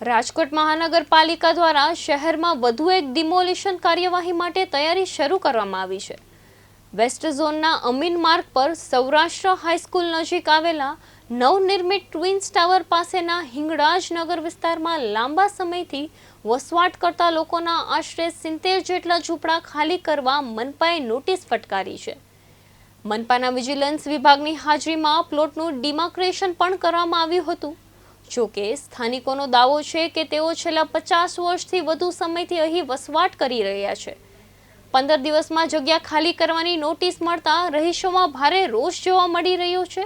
રાજકોટ મહાનગરપાલિકા દ્વારા શહેરમાં વધુ એક ડિમોલિશન કાર્યવાહી માટે તૈયારી શરૂ કરવામાં આવી છે। વેસ્ટ ઝોનના અમીન માર્ગ પર સૌરાષ્ટ્ર હાઈસ્કૂલ નજીક આવેલા નવનિર્મિત ટ્વિન્સ ટાવર પાસેના હિંગળાજ નગર વિસ્તારમાં લાંબા સમયથી વસવાટ કરતા લોકોના આશરે 70 જેટલા ઝૂંપડા ખાલી કરવા મનપાએ નોટિસ ફટકારી છે। મનપાના વિજિલન્સ વિભાગની હાજરીમાં પ્લોટનું ડિમાર્કેશન પણ કરવામાં આવ્યું હતું। જોકે સ્થાનિકોનો દાવો છે કે તેઓ છેલ્લા 50 વર્ષથી વધુ સમયથી અહીં વસવાટ કરી રહ્યા છે। 15 દિવસમાં જગ્યા ખાલી કરવાની નોટિસ મળતા રહીશોમાં ભારે રોષ જોવા મળી રહ્યો છે।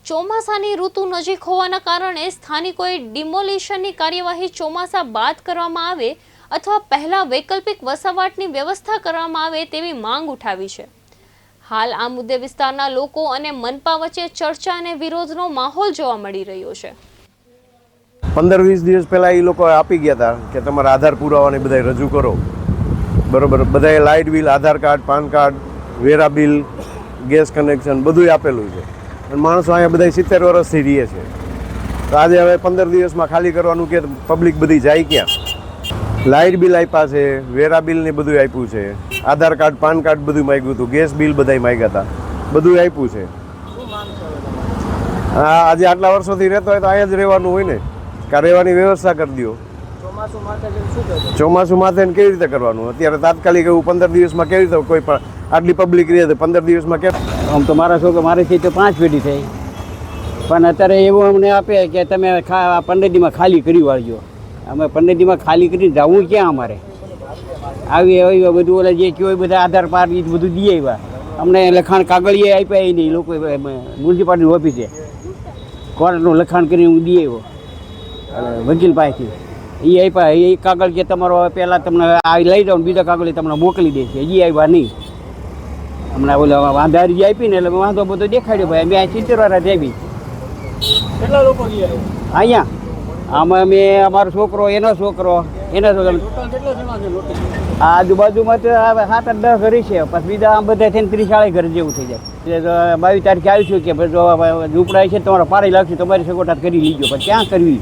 ચોમાસાની ઋતુ નજીક હોવાના કારણે સ્થાનિકોએ ડિમોલિશનની કાર્યવાહી ચોમાસા બાદ કરવામાં આવે અથવા પહેલા વૈકલ્પિક વસવાટની વ્યવસ્થા કરવામાં આવે તેવી માંગ ઉઠાવી છે। હાલ આ મુદ્દે વિસ્તારના લોકો અને મનપા વચ્ચે ચર્ચા અને વિરોધનો માહોલ જોવા મળી રહ્યો છે। 15-20 દિવસ પહેલાં એ લોકો આપી ગયા હતા કે તમારા આધાર પુરાવાને બધા રજૂ કરો, બરાબર। બધાએ લાઇટ બિલ, આધાર કાર્ડ, પાન કાર્ડ, વેરા બિલ, ગેસ કનેક્શન બધું આપેલું છે અને માણસો અહીંયા બધા 70 વર્ષથી રહે છે। તો આજે હવે 15 દિવસમાં ખાલી કરવાનું કે પબ્લિક બધી જાય ક્યાં? લાઇટ બિલ આપ્યા છે, વેરા બિલ ને બધું આપ્યું છે, આધાર કાર્ડ, પાન કાર્ડ બધું માગ્યું હતું, ગેસ બિલ બધાય માગ્યા હતા, બધું આપ્યું છે। હા, આજે આટલા વર્ષોથી રહેતો હોય તો અહીંયા જ રહેવાનું હોય ને, કા રહેવાની વ્યવસ્થા કરી દો। ચોમાસું માથે કેવી રીતે કરવાનું? અત્યારે તાત્કાલિક એવું 15 દિવસમાં કેવી રીતે કોઈ પણ આટલી પબ્લિક રહે તો 15 દિવસમાં કેમ? આમ તો મારા છોકરા મારેથી તો 5 પેઢી થઈ, પણ અત્યારે એવું અમને આપે કે તમે 15 દીમાં ખાલી કરી વાળજો। અમે 15 દીમાં ખાલી કરીને જવું ક્યાં? અમારે આવી બધું ઓલા જે કહેવાય બધા આધાર કાર્ડ એ બધું દઈ આવ્યા, અમને લખાણ કાગળીએ આપ્યા નહીં, લોકો મ્યુનિસિપાલિટી ઓફિસે કોર્ટનું લખાણ કરીને હું દઈ આવ્યો વકીલ પાસેથી, એ આપ્યા એ કાગળ કે તમારો પહેલાં તમને આ લઈ જાઓ, બીજા કાગળ તમને મોકલી દે છે, એ આવ્યા નહીં। હમણાં ઓલા વાંધારી આપી ને એટલે વાંધો બધો દેખાડ્યો ભાઈ, અમે 70 વર્ષ આવી। કેટલા લોકો અહીંયા આમાં અમે અમારો છોકરો, એનો છોકરો, એના છોકરો, આજુબાજુમાં તો 7-10 ઘર છે, પછી બીજા આમ બધા થઈને 30-40 ઘર જેવું થઈ જાય। એટલે 22 તારીખે આવીશું કે ઝૂંપડા છે તમારા પાડી લાગશે, તમારી સગવડ કરી લીજો, પણ ક્યાં કરવી?